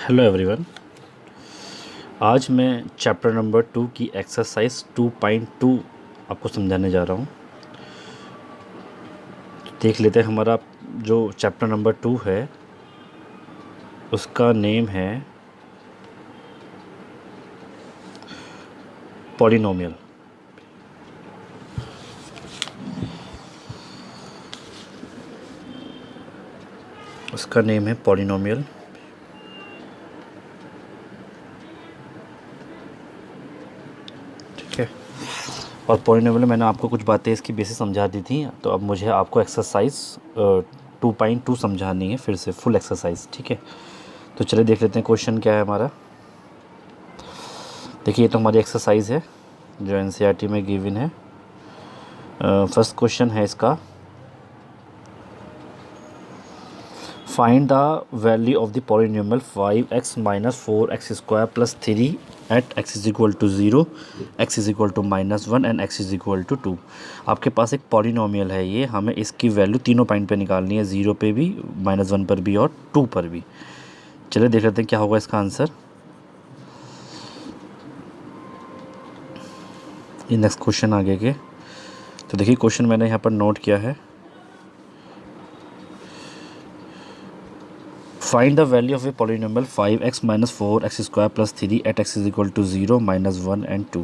Hello everyone. आज मैं chapter number 2 की एक्सरसाइज 2.2 आपको समझाने जा रहा हूँ। देख लेते हैं हमारा जो चैप्टर नंबर 2 है उसका नेम है पॉलिनोमियल। उसका नेम है पॉलिनोमियल। ठीक है, और पॉलिनोमियल मैंने आपको कुछ बातें इसकी बेसिस समझा दी थी, तो अब मुझे आपको एक्सरसाइज 2.2 समझानी है फिर से फुल एक्सरसाइज। ठीक है, तो चलिए देख लेते हैं क्वेश्चन क्या है हमारा। देखिए, ये तो हमारी एक्सरसाइज है जो एनसीईआरटी में गिवन है। फर्स्ट क्वेश्चन है इसका, find the value of the polynomial 5x minus 4x square plus 3 at x is equal to 0, x is equal to -1 and x is equal to 2। आपके पास एक पॉलिनोमियल है ये, हमें इसकी वैल्यू तीनों पॉइंट पे निकालनी है, 0 पे भी, -1 पर भी और 2 पर भी। चलिए देख लेते हैं क्या होगा इसका आंसर। ये नेक्स्ट क्वेश्चन आगे के, तो देखिए क्वेश्चन मैंने यहाँ पर नोट किया है। Find the value of a polynomial 5x minus 4x square plus 3 at x is equal to 0, -1 and 2।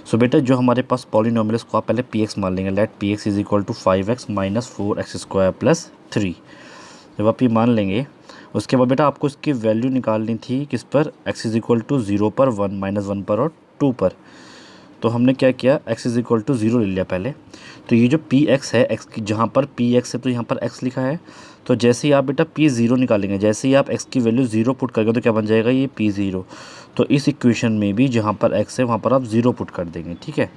So बेटा जो हमारे पास पॉलिनोमियल इसको आप पहले px मान लेंगे। Let px is equal to 5x minus 4x square plus 3। जब आप ये मान लेंगे उसके बाद बेटा आपको इसकी वैल्यू निकालनी थी किस पर, x इज इक्वल टू 0 पर, 1 -1 पर और 2 पर। तो हमने क्या किया, x इज इक्वल टू 0 ले लिया पहले। तो ये जो पी एक्स है, x की जहाँ पर पी एक्स है तो यहाँ पर x लिखा है। तो जैसे ही आप बेटा p0 निकालेंगे, जैसे ही आप x की वैल्यू 0 पुट करेंगे तो क्या बन जाएगा, ये p0। तो इस इक्वेशन में भी जहाँ पर x है वहाँ पर आप 0 पुट कर देंगे। ठीक है,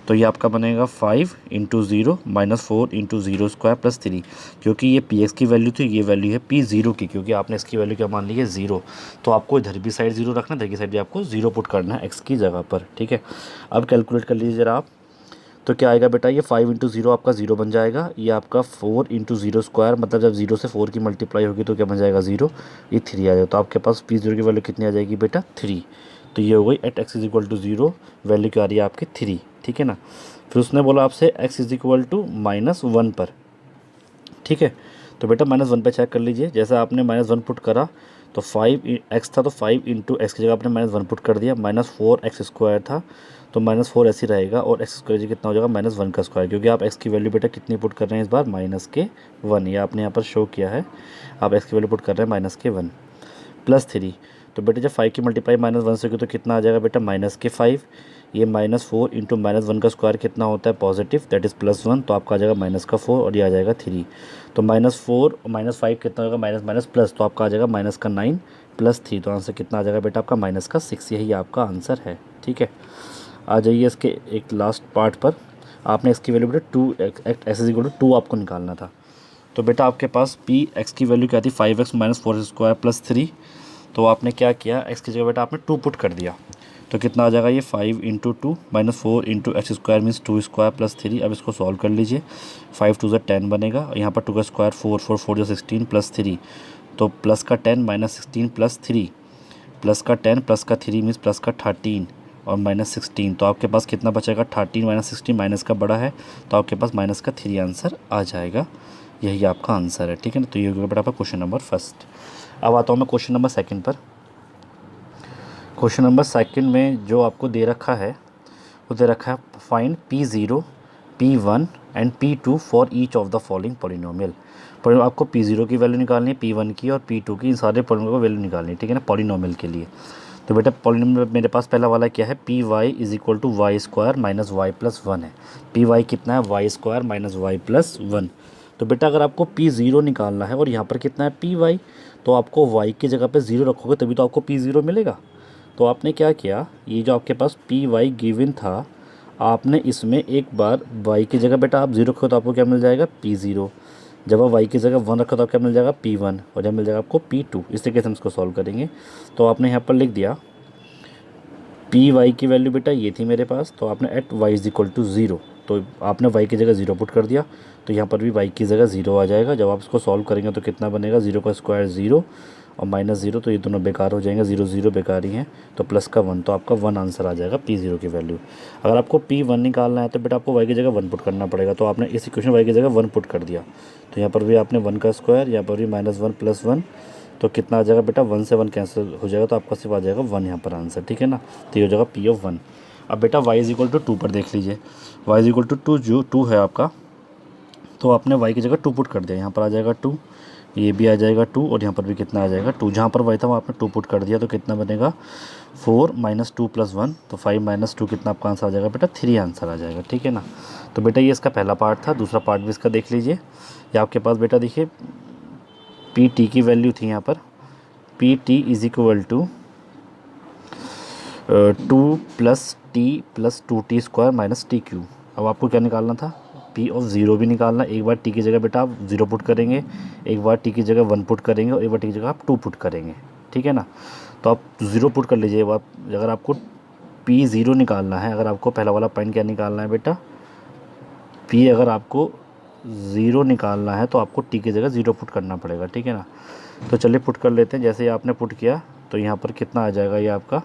तो ये आपका बनेगा 5 into 0 minus 4 into 0 square plus 3। क्योंकि ये पी एक्स की वैल्यू थी, ये वैल्यू है p0 की, क्योंकि आपने इसकी वैल्यू क्या मान ली है, 0। तो आपको इधर भी साइड 0 रखना है, इधर की साइड भी आपको 0 पुट करना है x की जगह पर। ठीक है, अब कैलकुलेट कर लीजिए जरा आप। तो क्या आएगा बेटा, ये 5 इंटू 0 आपका 0 बन जाएगा। ये आपका 4 इंटू 0 स्क्वायर, मतलब जब 0 से 4 की मल्टीप्लाई होगी तो क्या बन जाएगा, 0। ये 3 आ जाएगा। तो आपके पास p0 की वैल्यू कितनी आ जाएगी बेटा, 3। तो ये हो गई at x is equal to 0, value क्या आ रही है आपकी 3। ठीक है ना। फिर उसने बोला आपसे x इज इक्वल टू -1 पर। ठीक है, तो बेटा -1 पे चेक कर लीजिए। जैसा आपने -1 पुट करा तो 5x था, तो 5 इंटू एक्स की जगह आपने -1 पुट कर दिया। -4x स्क्वायर था तो -4 ऐसे रहेगा, और x स्क्वायर जी कितना हो जाएगा, -1 का स्क्वायर, क्योंकि आप x की वैल्यू बेटा कितनी पुट कर रहे हैं इस बार, -1। ये आपने यहाँ पर शो किया है, आप x की वैल्यू पुट कर रहे हैं -1 प्लस 3। तो बेटा जब 5 की मल्टीप्लाई -1 से होगी तो कितना आ जाएगा बेटा, -5। ये -4 इंटू -1 का स्क्वायर कितना होता है, पॉजिटिव, दैट इज़ +1। तो आपका आ जाएगा -4 और ये आ जाएगा 3। तो -4 -5 कितना होगा, माइनस माइनस प्लस, तो आपका आ जाएगा -9 प्लस 3। तो आंसर कितना आ जाएगा बेटा आपका -6। यही आपका आंसर है। ठीक है, आ जाइए इसके एक लास्ट पार्ट पर। आपने इसकी वैल्यू बेटा 2 एक्स इज इक्वल टू 2 आपको निकालना था। तो बेटा आपके पास पी एक्स की वैल्यू क्या थी, 5x माइनस 4 स्क्वायर प्लस 3। तो आपने क्या किया, x की जगह बेटा आपने 2 पुट कर दिया। तो कितना आ जाएगा, ये 5 into 2 minus 4 into x square means 2 square plus 3। अब इसको सॉल्व कर लीजिए। 5 2 10 बनेगा, यहाँ पर 2 का स्क्वायर 4 4 4 16 प्लस 3। तो प्लस का 10 -16 प्लस 3, प्लस का 10 प्लस का 3 मीन्स प्लस का 13 और -16। तो आपके पास कितना बचेगा, 13 -16, माइनस का बड़ा है तो आपके पास -3 आंसर आ जाएगा। यही आपका आंसर है। ठीक है ना, तो ये हो गया बेटा आपका क्वेश्चन नंबर फर्स्ट। अब आता हूँ मैं क्वेश्चन नंबर सेकंड पर। क्वेश्चन नंबर सेकंड में जो आपको दे रखा है वो दे रखा है, find p0, p1 and p2 for each of the following polynomial. पर आपको p0 की वैल्यू निकालनी है, p1 की और p2 की, इन सारे पॉलिनोमियल को वैल्यू निकालनी है। ठीक है ना, पॉलिनोमियल के लिए। तो बेटा पॉलिनोमियल मेरे पास पहला वाला क्या है, P Y is equal to Y square minus Y plus 1 है। पी वाई कितना है, Y square minus Y plus 1। तो बेटा अगर आपको p0 निकालना है और यहाँ पर कितना है पी वाई, तो आपको y की जगह पे 0 रखोगे तभी तो आपको p0 मिलेगा। तो आपने क्या किया, ये जो आपके पास पी वाई गिवन था, आपने इसमें एक बार y की जगह बेटा आप 0 रखो तो आपको क्या मिल जाएगा, p0। जब आप y की जगह 1 रखो तो क्या मिल जाएगा, p1, और जब मिल जाएगा आपको p2। इस तरीके से हम इसको सॉल्व करेंगे। तो आपने यहाँ पर लिख दिया पी वाई की वैल्यू बेटा ये थी मेरे पास, तो आपने at Y is equal to 0, तो आपने y की जगह 0 पुट कर दिया। तो यहाँ पर भी y की जगह 0 आ जाएगा। जब आप इसको सॉल्व करेंगे तो कितना बनेगा, 0 का स्क्वायर 0 और माइनस ज़ीरो, तो ये दोनों बेकार हो जाएंगे, ज़ीरो ज़ीरो बेकार ही हैं, तो प्लस का 1, तो आपका 1 आंसर आ जाएगा P0 की वैल्यू। अगर आपको P1 निकालना है तो बेटा आपको y की जगह 1 पुट करना पड़ेगा, तो आपने इस इक्वेशन y की जगह 1 पुट कर दिया, तो यहाँ पर भी आपने 1 का स्क्वायर, यहाँ पर भी -1 + 1, तो कितना आ जाएगा बेटा, 1 से 1 कैंसिल हो जाएगा, तो आपका सिर्फ आ जाएगा 1 यहाँ पर आंसर, ठीक है ना। तो ये हो जाएगा P(1). अब बेटा y = 2 पर देख लीजिए, y = 2, जो 2 है आपका, तो आपने y की जगह 2 पुट कर दिया, यहाँ पर आ जाएगा 2, ये भी आ जाएगा 2, और यहाँ पर भी कितना आ जाएगा 2, जहाँ पर y था वहाँ आपने 2 पुट कर दिया, तो कितना बनेगा 4 - 2 + 1, तो 5 - 2 कितना आपका आंसर आ जाएगा बेटा 3 आंसर आ जाएगा, ठीक है ना। तो बेटा ये इसका पहला पार्ट था। दूसरा पार्ट भी इसका देख लीजिए, ये आपके पास बेटा देखिए PT की वैल्यू थी यहाँ पर, PT = 2 + t + 2t² - t³। अब आपको क्या निकालना था, P(0) भी निकालना। एक बार t की जगह बेटा आप 0 पुट करेंगे, एक बार t की जगह 1 पुट करेंगे, और एक बार t की जगह आप 2 पुट करेंगे, ठीक है ना। तो आप 0 पुट कर लीजिए। अगर आपको P0 निकालना है, अगर आपको पहला वाला पॉइंट क्या निकालना है बेटा, P अगर आपको 0 निकालना है तो आपको t की जगह 0 पुट करना पड़ेगा, ठीक है ना। तो चलिए पुट कर लेते हैं। जैसे ही आपने पुट किया तो यहाँ पर कितना आ जाएगा, ये आपका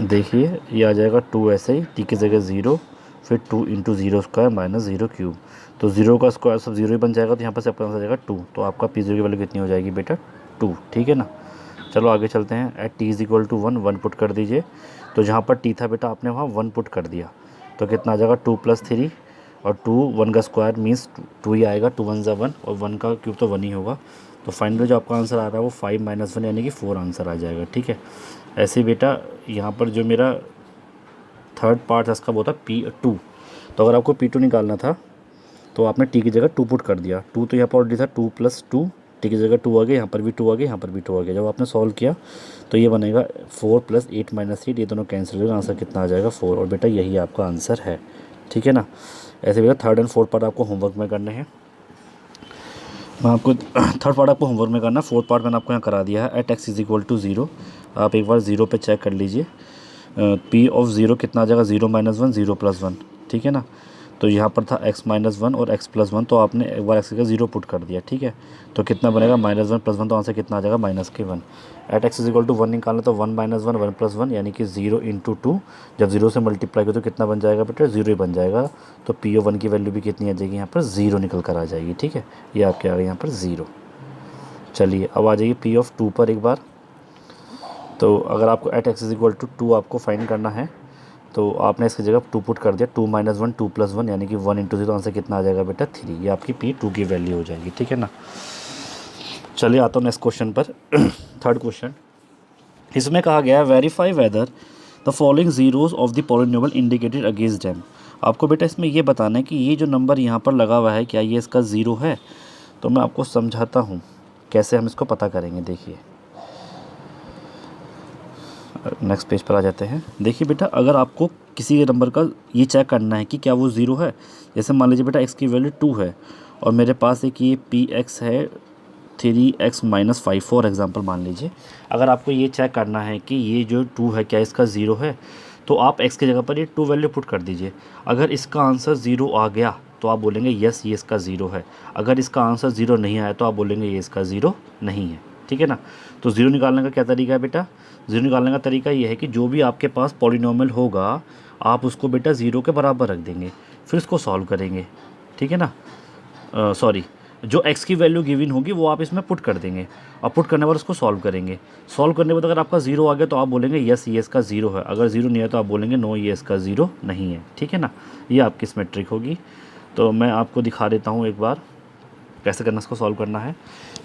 देखिए ये आ जाएगा 2, ऐसे ही t की जगह 0, फिर 2 × 0² - 0³, तो 0 का स्क्वायर सब 0 ही बन जाएगा, तो यहाँ पर से आपका आंसर आ जाएगा 2, तो आपका P0 की वैल्यू कितनी हो जाएगी बेटा 2, ठीक है ना। चलो आगे चलते हैं। एट t = 1, 1 पुट कर दीजिए, तो जहाँ पर t था बेटा आपने वहाँ 1 पुट कर दिया, तो कितना आ जाएगा 2 + 3, और 2 1 का स्क्वायर मीन्स 2 ही आएगा, 2 1 = 1, और 1 का क्यूब तो 1 ही होगा, तो फाइनली जो आपका आंसर आ रहा है वो 5 - 1 यानी कि 4 आंसर आ जाएगा, ठीक है। ऐसे बेटा यहाँ पर जो मेरा थर्ड पार्ट है इसका वो था P2, तो अगर आपको P2 निकालना था तो आपने t की जगह 2 पुट कर दिया, 2 तो यहाँ पर ऑलरेडी था, 2 + 2, t की जगह 2 आ गया, यहाँ पर भी 2 आ गया, यहाँ पर भी 2 आ गया। जब आपने सॉल्व किया तो ये बनेगा 4 + 8 - 8, ये दोनों कैंसिल हो गए, आंसर कितना आ जाएगा 4, और बेटा यही आपका आंसर है, ठीक है ना। ऐसे बेटा थर्ड एंड फोर्थ पार्ट आपको होमवर्क में करने हैं। मैं आपको थर्ड पार्ट आपको होमवर्क में करना है, फोर्थ पार्ट मैंने आपको यहाँ करा दिया है। एट x = 0, आप एक बार 0 पे चेक कर लीजिए, P(0) कितना आ जाएगा, 0 - 1, 0 + 1, ठीक है ना। तो यहाँ पर था x - 1 और x + 1, तो आपने एक बार x की जगह 0 पुट कर दिया, ठीक है। तो कितना बनेगा -1 + 1, तो आंसर कितना आ जाएगा -1। एट x = 1 निकालना, तो 1 - 1 1 + 1 यानी कि 0 × 2, जब 0 से मल्टीप्लाई करो तो कितना बन जाएगा बेटा 0 ही बन जाएगा, तो P(1) की वैल्यू भी कितनी आ जाएगी यहाँ पर 0 निकल कर आ जाएगी, ठीक है। ये आपके आ गए यहाँ पर 0। चलिए अब आ जाइए P(2) पर एक बार। तो अगर आपको एट x = 2 आपको फाइंड करना है, तो आपने इसकी जगह 2 पुट कर दिया, 2 - 1 2 + 1 यानी कि 1 × 0, आंसर कितना आ जाएगा बेटा 3, ये आपकी P2 की वैल्यू हो जाएगी, ठीक है ना। चलिए आता हूँ नेक्स्ट क्वेश्चन पर। थर्ड क्वेश्चन, इसमें कहा गया है verify whether the following zeros of the polynomial indicated against them. आपको बेटा इसमें ये बताना है कि ये जो नंबर यहाँ पर लगा हुआ है क्या ये इसका ज़ीरो है। तो मैं आपको समझाता हूँ कैसे हम इसको पता करेंगे। देखिए नेक्स्ट पेज पर आ जाते हैं। देखिए बेटा अगर आपको किसी नंबर का ये चेक करना है कि क्या वो ज़ीरो है, जैसे मान लीजिए बेटा x की वैल्यू 2 है और मेरे पास एक ये px है 3x - 5 फॉर एग्ज़ाम्पल मान लीजिए। अगर आपको ये चेक करना है कि ये जो 2 है क्या इसका ज़ीरो है, तो आप x की जगह पर ये 2 वैल्यू पुट कर दीजिए। अगर इसका आंसर ज़ीरो आ गया तो आप बोलेंगे यस ये इसका ज़ीरो है। अगर इसका आंसर ज़ीरो नहीं आया तो आप बोलेंगे ये इसका ज़ीरो नहीं है, ठीक है ना। तो ज़ीरो निकालने का क्या तरीका है बेटा, ज़ीरो निकालने का तरीका ये है कि जो भी आपके पास पॉलिनोमियल होगा आप उसको बेटा ज़ीरो के बराबर रख देंगे, फिर इसको सॉल्व करेंगे, ठीक है ना। सॉरी, जो x की वैल्यू गिवन होगी वो आप इसमें पुट कर देंगे और पुट करने पर उसको सॉल्व करेंगे। सॉल्व करने के बाद अगर आपका ज़ीरो आ गया तो आप बोलेंगे यस ये इसका ज़ीरो है। अगर ज़ीरो नहीं है तो आप बोलेंगे नो ये इसका ज़ीरो नहीं है, ठीक है ना। ये आपकी इसमें ट्रिक होगी। तो मैं आपको दिखा देता हूँ एक बार कैसे करना, इसको सॉल्व करना है।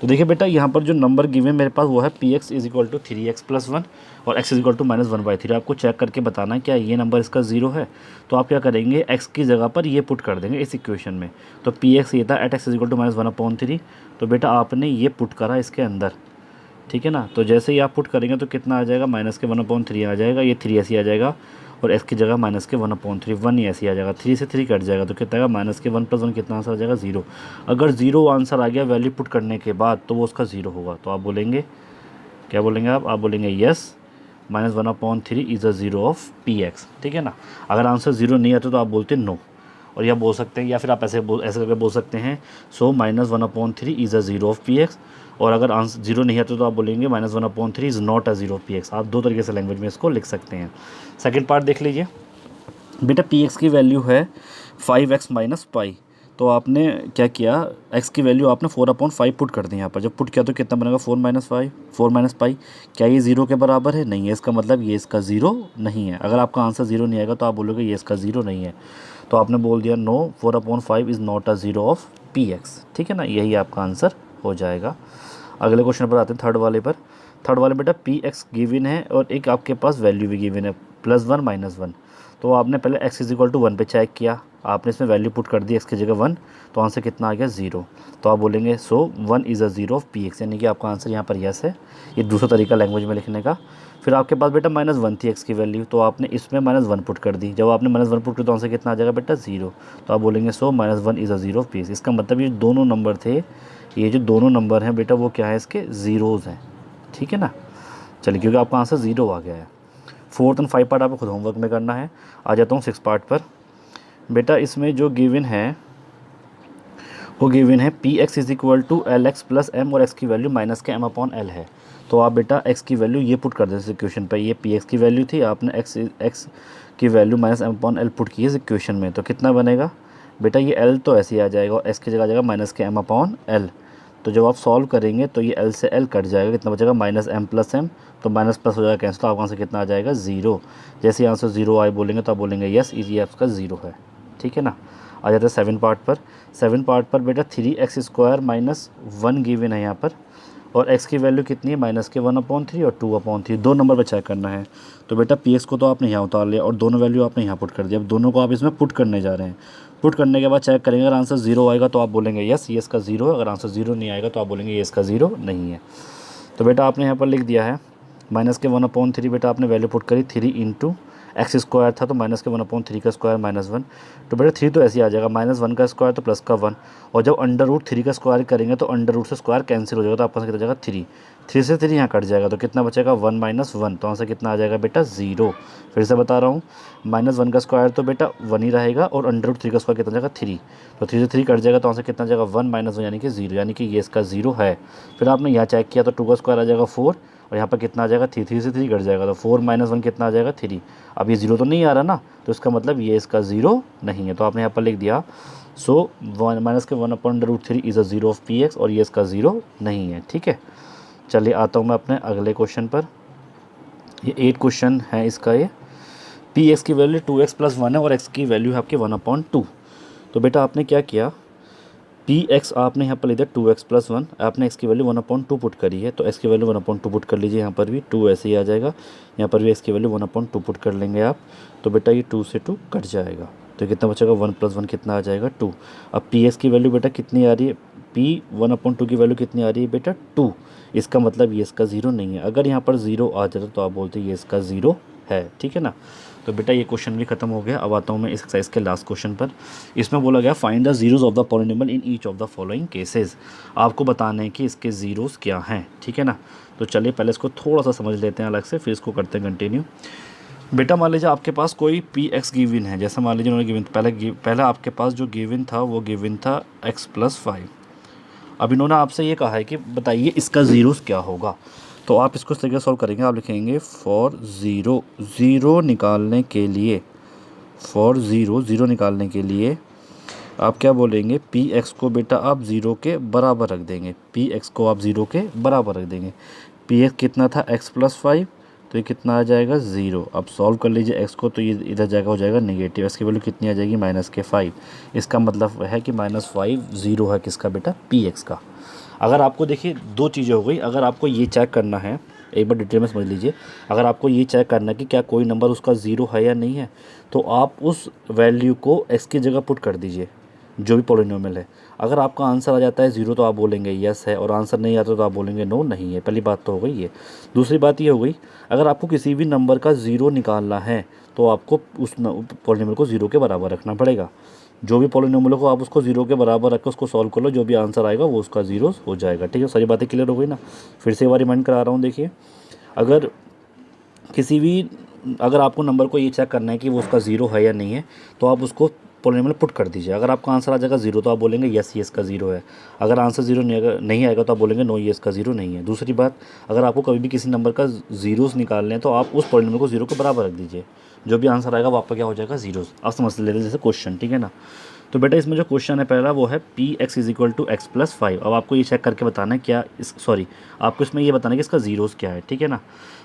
तो देखिए बेटा यहाँ पर जो नंबर गिवन मेरे पास वो है px = 3x + 1 और x = -1/3। आपको चेक करके बताना है क्या ये नंबर इसका ज़ीरो है। तो आप क्या करेंगे, x की जगह पर ये पुट कर देंगे इस इक्वेशन में। तो px ये था एट x = -1/3, तो बेटा आपने ये पुट करा इसके अंदर, ठीक है ना। तो जैसे ही आप पुट करेंगे तो कितना आ जाएगा, -1/3 आ जाएगा, ये 3 ऐसे आ जाएगा और x की जगह -1/3 1 ही ऐसे आ जाएगा, 3 से 3 कट जाएगा तो कितना आएगा -1 + 1 कितना आंसर आ जाएगा 0। अगर 0 आंसर आ गया वैल्यू पुट करने के बाद तो वो उसका 0 होगा। तो आप बोलेंगे क्या बोलेंगे आप बोलेंगे yes -1/3 is a zero of px, ठीक है ना। अगर आंसर 0 नहीं आता तो आप बोलते नो। और यह बोल सकते हैं, या फिर आप ऐसे करके बोल सकते हैं सो -1/3 is a zero of P x, और अगर आंसर जीरो नहीं आता तो आप बोलेंगे -1/3 is not a zero of P x. आप दो तरीके से लैंग्वेज में इसको लिख सकते हैं। सेकेंड पार्ट देख लीजिए बेटा, पी एक्स की वैल्यू है 5x माइनस पाई, तो आपने क्या किया, x की वैल्यू आपने 4/5 पुट कर दी यहाँ पर। जब पुट किया तो कितना बनेगा 4 माइनस पाई। क्या ये ज़ीरो के बराबर है? नहीं है, इसका मतलब ये इसका ज़ीरो नहीं है। अगर आपका आंसर ज़ीरो नहीं आएगा तो आप बोलोगे ये इसका ज़ीरो नहीं है, तो आपने बोल दिया no 4/5 is not a zero of P X. ठीक है ना, यही आपका आंसर हो जाएगा। अगले क्वेश्चन पर आते हैं, थर्ड वाले पर। थर्ड वाले बेटा पी एक्स गिवन है और एक आपके पास वैल्यू भी गिवन है +1 -1। तो आपने पहले x इज इक्वल टू 1 पे चेक किया, आपने इसमें वैल्यू पुट कर दी x की जगह 1, तो आंसर कितना आ गया 0। तो आप बोलेंगे सो 1 is a zero of P x, यानी कि आपका आंसर यहाँ पर यस है। ये दूसरा तरीका लैंग्वेज में लिखने का। फिर आपके पास बेटा -1 थी x की वैल्यू, तो आपने इसमें -1 पुट कर दी। जब आपने -1 पुट किया तो आंसर कितना आ जाएगा बेटा 0। तो आप बोलेंगे सो -1 is a zero of P x. इसका मतलब ये दोनों नंबर थे, ये जो दोनों नंबर हैं बेटा वो क्या है, इसके ज़ीरोज़ हैं। ठीक है ना, चलिए, क्योंकि आपका आंसर 0 आ गया है। फोर्थ एंड 5 पार्ट आपको खुद होमवर्क में करना है। आ जाता हूँ 6 पार्ट पर। बेटा इसमें जो गिवन है वो गिवन है P X is equal to L X plus M, और एक्स की वैल्यू माइनस के m/l है। तो आप बेटा एक्स की वैल्यू ये पुट कर दें इस इक्वेशन पर। ये पी एक्स की वैल्यू थी, आपने एक्स की वैल्यू माइनस m/l पुट की इस इक्वेशन में, तो कितना बनेगा बेटा, ये l तो ऐसे ही आ जाएगा और एक्स की जगह आ जाएगा माइनस के m/l। तो जब आप सॉल्व करेंगे तो ये l से l कट जाएगा, कितना बचेगा -m + m, तो माइनस प्लस हो जाएगा कैंसिल, तो आपका आंसर कितना आ जाएगा 0। जैसे आंसर 0 आए बोलेंगे तो आप बोलेंगे यस ये आपका 0 है। ठीक है ना, आ जाते हैं 7 पार्ट पर। 7 पार्ट पर बेटा 3x² - 1 गिवन है यहाँ पर, और x की वैल्यू कितनी है -1/3 और 2/3, दो नंबर पर चेक करना है। तो बेटा पी एक्स को तो आपने यहाँ उतार लिया और दोनों वैल्यू आपने यहाँ पुट कर दिया। अब दोनों को आप इसमें पुट करने जा रहे हैं। पुट करने के बाद चेक करेंगे, अगर आंसर 0 आएगा तो आप बोलेंगे यस ये इसका 0 है, अगर आंसर 0 नहीं आएगा तो आप बोलेंगे ये इसका 0 नहीं है। तो बेटा आपने यहाँ पर लिख दिया है -1/3, बेटा आपने वैल्यू पुट करी 3 इंटू x² था तो -1/3 का स्क्वायर -1, तो बेटा 3 तो ऐसे ही आ जाएगा, -1 का स्क्वायर तो प्लस का 1, और जब √3 का स्क्वायर करेंगे तो √√ से स्क्वायर कैंसिल हो जाएगा, तो आपका कितना जाएगा 3, 3 से 3 यहाँ कट जाएगा, तो कितना बचेगा 1 - 1, तो आंसर कितना आ जाएगा बेटा 0। फिर से बता रहा हूँ, -1 का स्क्वायर तो बेटा 1 ही रहेगा और √3 का स्क्वायर कितना जाएगा 3, तो 3 से 3 कट जाएगा, तो आंसर कितना जाएगा 1 - 1 यानी कि 0, यानी कि ये इसका 0 है। फिर आपने यहाँ चेक किया तो 2 का स्क्वायर आ जाएगा 4, और यहाँ पर कितना आ जाएगा 3, 3 से 3 कट जाएगा, तो 4 - 1 कितना आ जाएगा 3। अब ये 0 तो नहीं आ रहा ना, तो इसका मतलब ये इसका 0 नहीं है, तो आपने यहाँ पर लिख दिया सो -1/√3 is a zero of P x, और ये इसका 0 नहीं है। ठीक है, चलिए आता हूँ मैं अपने अगले क्वेश्चन पर। ये 8 क्वेश्चन है इसका। ये पी एक्स की वैल्यू 2x + 1 है और x की वैल्यू है आपकी 1/2। तो बेटा आपने क्या किया, पी एक्स आपने यहाँ पर ले दिया 2x + 1, आपने x की वैल्यू 1/2 पुट करी है, तो x की वैल्यू 1/2 पुट कर लीजिए, यहाँ पर भी 2 ऐसे ही आ जाएगा, यहाँ पर भी x की वैल्यू 1/2 पुट कर लेंगे आप, तो बेटा ये 2 से 2 कट जाएगा, तो कितना बचेगा 1 + 1 कितना आ जाएगा 2। अब पी एक्स की वैल्यू बेटा कितनी आ रही है, पी 1/2 की वैल्यू कितनी आ रही है बेटा 2, इसका मतलब ये इसका 0 नहीं है। अगर यहाँ पर 0 आ जाता तो आप बोलते ये इसका 0 है। ठीक है ना, तो बेटा ये क्वेश्चन भी खत्म हो गया। अब आता हूँ मैं इस एक्सरसाइज के लास्ट क्वेश्चन पर। इसमें बोला गया find the zeros of the polynomial in each of the following cases. आपको बताना है कि इसके जीरोस क्या हैं। ठीक है ना, तो चलिए पहले इसको थोड़ा सा समझ लेते हैं अलग से, फिर इसको करते हैं कंटिन्यू। बेटा मान लीजिए आपके पास कोई पी एक्स गिवन है, जैसे मान लीजिए उन्होंने गिवन पहले आपके पास जो गिवन था वो गिवन था x + 5। अब इन्होंने आपसे ये कहा है कि बताइए इसका ज़ीरोस क्या होगा। तो आप इसको इस तरीके से सॉल्व करेंगे, आप लिखेंगे फॉर ज़ीरो निकालने के लिए, फॉर ज़ीरो निकालने के लिए आप क्या बोलेंगे, पी एक्स को बेटा आप 0 के बराबर रख देंगे, पी एक्स को आप 0 के बराबर रख देंगे। पी एक्स कितना था x + 5, तो ये कितना आ जाएगा 0। अब सॉल्व कर लीजिए x को, तो ये इधर जाएगा हो जाएगा नेगेटिव, x की वैल्यू कितनी आ जाएगी -5। इसका मतलब है कि -5 0 है किसका बेटा पी एक्स का। अगर आपको देखिए दो चीज़ें हो गई, अगर आपको ये चेक करना है, एक बार डिटेल में समझ लीजिए, अगर आपको ये चेक करना है कि क्या कोई नंबर उसका 0 है या नहीं है, तो आप उस वैल्यू को x की जगह पुट कर दीजिए जो भी पॉलिनोमियल है। अगर आपका आंसर आ जाता है 0 तो आप बोलेंगे यस है, और आंसर नहीं आता तो आप बोलेंगे नो नहीं है। पहली बात तो हो गई ये। दूसरी बात ये हो गई, अगर आपको किसी भी नंबर का 0 निकालना है तो आपको उस पॉलिनोमियल को 0 के बराबर रखना पड़ेगा। जो भी पॉलिनोमियल को आप उसको 0 के बराबर रख के उसको सॉल्व कर लो, जो भी आंसर आएगा वो उसका 0 हो जाएगा। ठीक है, सारी बातें क्लियर हो गई ना। फिर से एक बार रिमाइंड करा रहा हूँ, देखिए अगर किसी भी अगर आपको नंबर को ये चेक करना है कि वो उसका 0 है या नहीं है, तो आप उसको पॉलिनोमियल पुट कर दीजिए। अगर आपका आंसर आ जाएगा 0 तो आप बोलेंगे यस ये इसका 0 है। अगर आंसर 0 नहीं आएगा तो आप बोलेंगे नो ये इसका 0 नहीं है। दूसरी बात, अगर आपको कभी भी किसी नंबर का ज़ीरोस निकालने हैं तो आप उस पॉलिनोमियल को 0 के बराबर रख दीजिए, जो भी आंसर आएगा वो आपका क्या हो जाएगा ज़ीरोस। आप समझ लेते हैं जैसे क्वेश्चन, ठीक है ना। तो बेटा इसमें जो क्वेश्चन है पहला वो है P X is equal to X plus 5। अब आपको ये चेक करके बताना है क्या आपको इसमें ये बताना है कि इसका ज़ीरोस क्या है, ठीक है ना।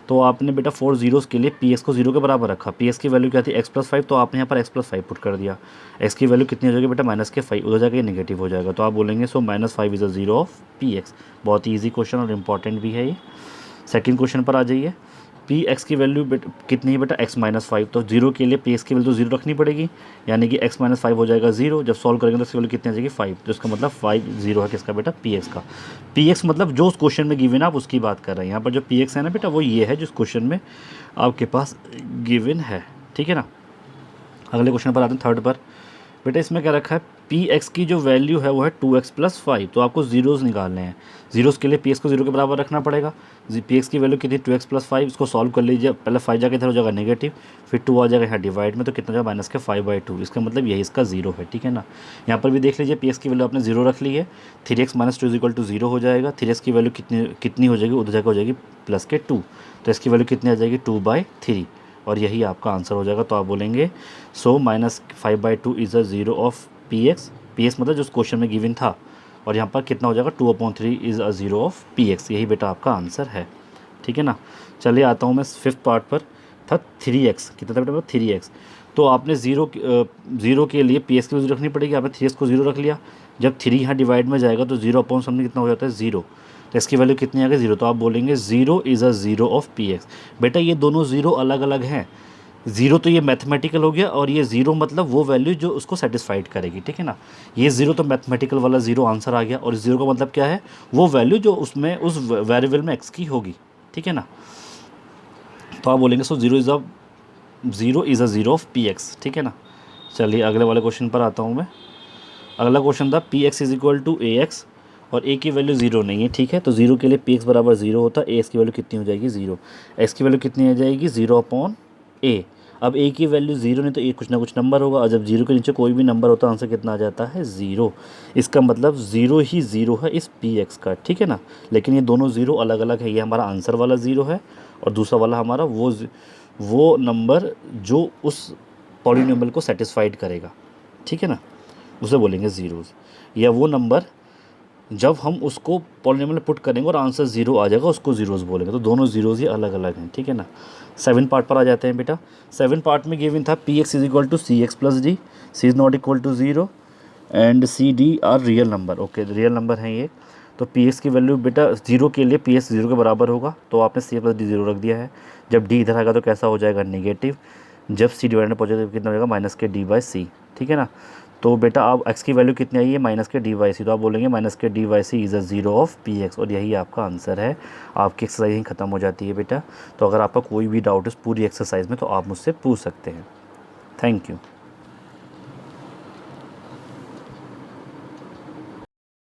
तो आपने बेटा 4 ज़ीरोस के लिए पी एक्स को 0 के बराबर रखा। पी एक्स की वैल्यू क्या थी एक्स प्लस 5, तो आपने यहाँ पर एक्स प्लस 5 पुट कर दिया। एक्स की वैल्यू कितनी हो जाएगी बेटा -5, उधर जाकर ये नेगेटिव हो जाएगा। तो आप बोलेंगे सो -5 is a 0 of P x. बहुत ही ईजी क्वेश्चन और इंपॉर्टेंट भी है ये। सेकेंड क्वेश्चन पर आ जाइए। पी एक्स की वैल्यू कितनी है बेटा x-5, तो 0 के लिए पी एक्स की वैल्यू तो 0 रखनी पड़ेगी, यानी कि x-5 हो जाएगा 0। जब सॉल्व करेंगे तो इसकी वैल्यू कितनी आ जाएगी 5, तो इसका मतलब 5 0 है किसका बेटा पी एक्स का। पी एक्स मतलब जो उस क्वेश्चन में गिवन है आप उसकी बात कर रहे हैं। यहाँ पर जो पी एक्स है ना बेटा वो ये है जो इस क्वेश्चन में आपके पास गिवन है, ठीक है ना। अगले क्वेश्चन पर आते हैं थर्ड पर। बेटा इसमें क्या रखा है पी एक्स की जो वैल्यू है वो है 2x प्लस 5, तो आपको ज़ीरोज़ निकालने हैं। ज़ीरोज़ के लिए पी एक्स को 0 के बराबर रखना पड़ेगा। पी एक्स की वैल्यू कितनी 2x प्लस 5, इसको सॉल्व कर लीजिए। पहले 5 जाके इधर हो जाएगा नेगेटिव, फिर 2 आ जाएगा यहाँ डिवाइड में, तो कितना जाएगा -5/2। इसका मतलब यही इसका 0 है, ठीक है ना। यहाँ पर भी देख लीजिए पी एक्स की वैल्यू आपने 0 रख ली है। 3x - 2 = 0 हो जाएगा। 3x की वैल्यू कितनी हो जाएगी, उधर जाकर हो जाएगी +2, तो इसकी वैल्यू कितनी आ जाएगी 2/3, और यही आपका आंसर हो जाएगा। तो आप बोलेंगे सो -5/2 is a 0 of P x. P x मतलब जो क्वेश्चन में गिवन था, और यहाँ पर कितना हो जाएगा 2/3 is a 0 of P x. यही बेटा आपका आंसर है, ठीक है ना। चलिए आता हूँ मैं फिफ्थ पार्ट पर। था 3x, कितना था बेटा 3x। तो आपने ज़ीरो के लिए पी एक्स की वैल्यू रखनी पड़ेगी। आपने 3x को 0 रख लिया। जब 3 यहाँ डिवाइड में जाएगा तो 0/समथिंग कितना हो जाता है 0, तो इसकी वैल्यू कितनी आ गई 0। तो आप बोलेंगे 0 is a 0 of P x. बेटा ये दोनों 0 अलग अलग हैं। 0 तो ये मैथमेटिकल हो गया, और ये 0 मतलब वो वैल्यू जो उसको सेटिस्फाइड करेगी, ठीक है ना। ये 0 तो मैथमेटिकल वाला 0 आंसर आ गया, और इस 0 का मतलब क्या है, वो वैल्यू जो उसमें उस वेरिएबल में x की होगी, ठीक है ना। तो आप बोलेंगे सो 0 is a 0 of P X, ठीक है ना। चलिए अगले वाले क्वेश्चन पर आता हूँ मैं। अगला क्वेश्चन था P X is equal to A X, और ए की वैल्यू 0 नहीं है, ठीक है। तो 0 के लिए पी एक्स बराबर 0 होता है। ए एक्स की वैल्यू कितनी हो जाएगी 0, एक्स की वैल्यू कितनी आ जाएगी 0/a। अब ए की वैल्यू 0 नहीं तो ए कुछ ना कुछ नंबर होगा, और जब 0 के नीचे कोई भी नंबर होता है आंसर कितना आ जाता है 0। इसका मतलब 0 ही 0 है इस पी एक्स का, ठीक है ना। लेकिन ये दोनों 0 अलग अलग है। ये हमारा आंसर वाला 0 है, और दूसरा वाला हमारा वो नंबर जो उस पॉलिनोमियल को सेटिस्फाइड करेगा, ठीक है ना, उसे बोलेंगे ज़ीरोज़। या वो नंबर जब हम उसको पॉलिनोमियल में पुट करेंगे और आंसर 0 आ जाएगा उसको ज़ीरोज़ बोलेंगे। तो दोनों ज़ीरोज़ ही अलग अलग हैं, ठीक है ना। 7 पार्ट पर आ जाते हैं बेटा। 7 पार्ट में गिवन था P X is equal to C X plus D, C is not equal to 0 and C D are real number. Okay real number हैं ये। तो पी एक्स की वैल्यू बेटा 0 के लिए पी एक्स 0 के बराबर होगा, तो आपने सी प्लस डी 0 रख दिया है। जब डी इधर आएगा तो कैसा हो जाएगा नेगेटिव। जब सी डिवाइड में पहुँचेगा तो कितना हो जाएगा -d/c, ठीक है ना। तो बेटा अब x की वैल्यू कितनी आई है -d/c, तो आप बोलेंगे -d/c is a 0 of P x, और यही आपका आंसर है। आपकी एक्सरसाइज ही ख़त्म हो जाती है बेटा। तो अगर आपका कोई भी डाउट है पूरी एक्सरसाइज में तो आप मुझसे पूछ सकते हैं। Thank you.